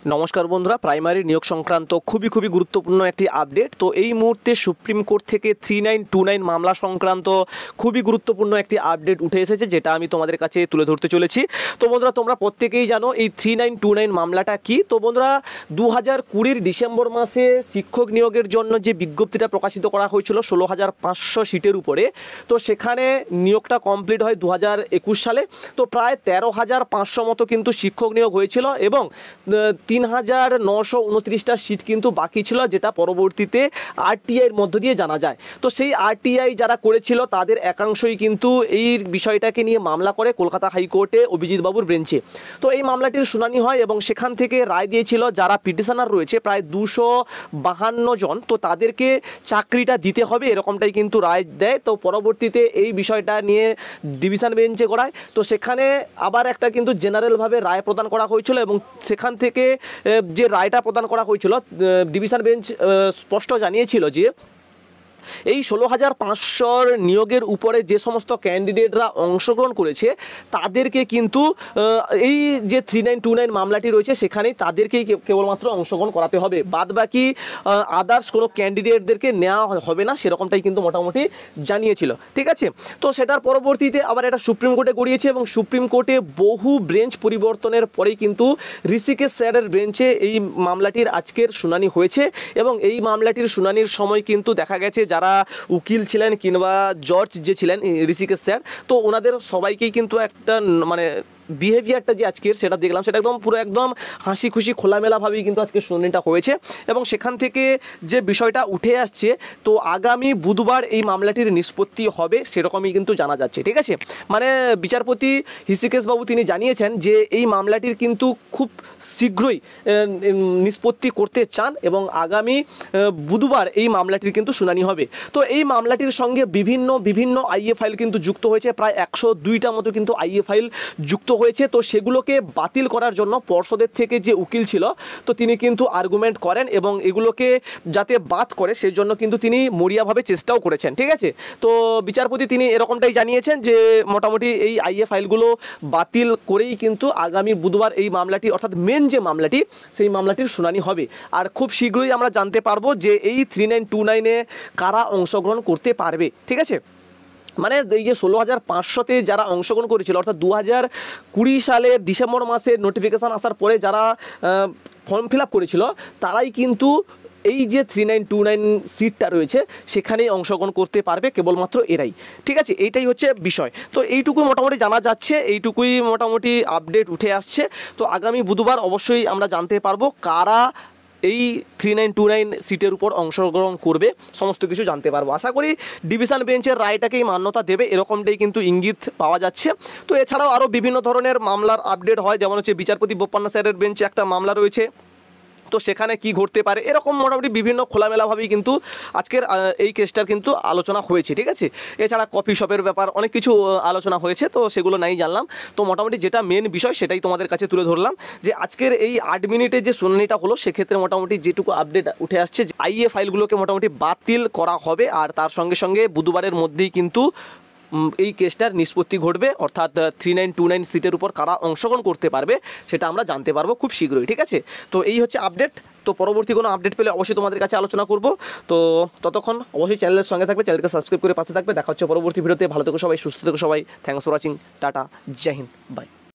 নমস্কার বন্ধুরা, প্রাইমারি নিয়োগ সংক্রান্ত খুবই গুরুত্বপূর্ণ একটি আপডেট। তো এই মুহূর্তে সুপ্রিম কোর্ট থেকে 3929 মামলা সংক্রান্ত খুবই গুরুত্বপূর্ণ একটি আপডেট উঠে এসেছে, যেটা আমি তোমাদের কাছে তুলে ধরতে চলেছি। তো বন্ধুরা, তোমরা প্রত্যেকেই জানো এই 3929 মামলাটা কি। তো বন্ধুরা, 2020 ডিসেম্বর মাসে শিক্ষক নিয়োগের জন্য যে বিজ্ঞপ্তিটা প্রকাশিত করা হয়েছিল 16,500 সিটের উপরে, তো সেখানে নিয়োগটা কমপ্লিট হয় 2021 সালে। তো প্রায় 13,500 মতো কিন্তু শিক্ষক নিয়োগ হয়েছিল এবং 3,929টা সিট কিন্তু বাকি ছিল, যেটা পরবর্তীতে আরটিআইয়ের মধ্য দিয়ে জানা যায়। তো সেই আরটিআই যারা করেছিল তাদের একাংশই কিন্তু এই বিষয়টাকে নিয়ে মামলা করে কলকাতা হাইকোর্টে অভিজিৎ বাবুর বেঞ্চে। তো এই মামলাটির শুনানি হয় এবং সেখান থেকে রায় দিয়েছিল যারা পিটিশনার রয়েছে প্রায় 252 জন, তো তাদেরকে চাকরিটা দিতে হবে, এরকমটাই কিন্তু রায় দেয়। তো পরবর্তীতে এই বিষয়টা নিয়ে ডিভিশন বেঞ্চে করায়। তো সেখানে আবার একটা কিন্তু জেনারেলভাবে রায় প্রদান করা হয়েছিল এবং সেখান থেকে যে রায়টা প্রদান করা হয়েছিল, ডিভিশন বেঞ্চ স্পষ্ট জানিয়েছিল যে এই 16,500 নিয়োগের উপরে যে সমস্ত ক্যান্ডিডেটরা অংশগ্রহণ করেছে তাদেরকে কিন্তু এই যে 3929 মামলাটি রয়েছে সেখানেই তাদেরকেই কেবলমাত্র অংশগ্রহণ করাতে হবে, বাদবাকি আদার্স কোনো ক্যান্ডিডেটদেরকে নেওয়া হবে না, সেরকমটাই কিন্তু মোটামুটি জানিয়েছিল। ঠিক আছে, তো সেটার পরবর্তীতে আবার এটা সুপ্রিম কোর্টে গড়িয়েছে এবং সুপ্রিম কোর্টে বহু বেঞ্চ পরিবর্তনের পরেই কিন্তু ঋষিকেশ স্যারের বেঞ্চে এই মামলাটির আজকের শুনানি হয়েছে। এবং এই মামলাটির শুনানির সময় কিন্তু দেখা গেছে যারা উকিল ছিলেন কিংবা জজ যে ছিলেন ঋষিকেশ স্যার, তো ওনাদের সবাইকেই কিন্তু একটা মানে বিহেভিয়ারটা যে আজকের সেটা দেখলাম, সেটা একদম পুরো একদম হাসি খুশি খোলামেলাভাবেই কিন্তু আজকে শুনানিটা হয়েছে। এবং সেখান থেকে যে বিষয়টা উঠে আসছে, তো আগামী বুধবার এই মামলাটির নিষ্পত্তি হবে সেরকমই কিন্তু জানা যাচ্ছে। ঠিক আছে, মানে বিচারপতি ঋষিকেশ বাবু তিনি জানিয়েছেন যে এই মামলাটির কিন্তু খুব শীঘ্রই নিষ্পত্তি করতে চান এবং আগামী বুধবার এই মামলাটির কিন্তু শুনানি হবে। তো এই মামলাটির সঙ্গে বিভিন্ন আইএ ফাইল কিন্তু যুক্ত হয়েছে, প্রায় 102টা মতো কিন্তু আইএ ফাইল যুক্ত হয়েছে। তো সেগুলোকে বাতিল করার জন্য পর্ষদের থেকে যে উকিল ছিল, তো তিনি কিন্তু আর্গুমেন্ট করেন এবং এগুলোকে যাতে বাদ করে সেই জন্য কিন্তু তিনি মরিয়াভাবে চেষ্টাও করেছেন। ঠিক আছে, তো বিচারপতি তিনি এরকমটাই জানিয়েছেন যে মোটামুটি এই আইএ ফাইলগুলো বাতিল করেই কিন্তু আগামী বুধবার এই মামলাটি অর্থাৎ মেন যে মামলাটি সেই মামলাটির শুনানি হবে। আর খুব শীঘ্রই আমরা জানতে পারবো যে এই 3929-এ কারা অংশগ্রহণ করতে পারবে। ঠিক আছে, মানে এই যে 16,500-তে যারা অংশগ্রহণ করেছিল অর্থাৎ 2020 সালের ডিসেম্বর মাসে নোটিফিকেশান আসার পরে যারা ফর্ম ফিল আপ করেছিল তারাই কিন্তু এই যে 3929 সিটটা রয়েছে সেখানেই অংশগ্রহণ করতে পারবে, কেবলমাত্র এরাই। ঠিক আছে, এইটাই হচ্ছে বিষয়। তো এইটুকুই মোটামুটি জানা যাচ্ছে, এইটুকুই মোটামুটি আপডেট উঠে আসছে। তো আগামী বুধবার অবশ্যই আমরা জানতে পারবো কারা এই 3929 সিটের উপর অংশগ্রহণ করবে, সমস্ত কিছু জানতে পারবো। আশা করি ডিভিশন বেঞ্চের রায়টাকেই মান্যতা দেবে, এরকমটাই কিন্তু ইঙ্গিত পাওয়া যাচ্ছে। তো এছাড়াও আরও বিভিন্ন ধরনের মামলার আপডেট হয়, যেমন হচ্ছে বিচারপতি বোপান্না স্যারের বেঞ্চে একটা মামলা রয়েছে, তো সেখানে কি ঘটতে পারে এরকম মোটামুটি বিভিন্ন খোলামেলাভাবেই কিন্তু আজকের এই কেসটার কিন্তু আলোচনা হয়েছে। ঠিক আছে, এছাড়া কফি শপের ব্যাপার অনেক কিছু আলোচনা হয়েছে, তো সেগুলো নাই জানলাম। তো মোটামুটি যেটা মেন বিষয় সেটাই তোমাদের কাছে তুলে ধরলাম, যে আজকের এই 8 মিনিটে যে শুনানিটা হলো সেক্ষেত্রে মোটামুটি যেটুকু আপডেট উঠে আসছে যে আইএ ফাইলগুলোকে মোটামুটি বাতিল করা হবে, আর তার সঙ্গে সঙ্গে বুধবারের মধ্যেই কিন্তু এই কেসটার নিষ্পত্তি ঘটবে, অর্থাৎ 3929 সিটের উপর কারা অংশগ্রহণ করতে পারবে সেটা আমরা জানতে পারবো খুব শীঘ্রই। ঠিক আছে, তো এই হচ্ছে আপডেট। তো পরবর্তী কোনো আপডেট পেলে অবশ্যই তোমাদের কাছে আলোচনা করব। তো ততক্ষণ অবশ্যই চ্যানেলের সঙ্গে থাকবে, চ্যানেলকে সাবস্ক্রাইব করে পাশে থাকবে। দেখা হচ্ছে পরবর্তী ভিডিওতে। ভালো থেকো সবাই, সুস্থ থেকো সবাই। Thanks for watching, tata, Jai Hind, by.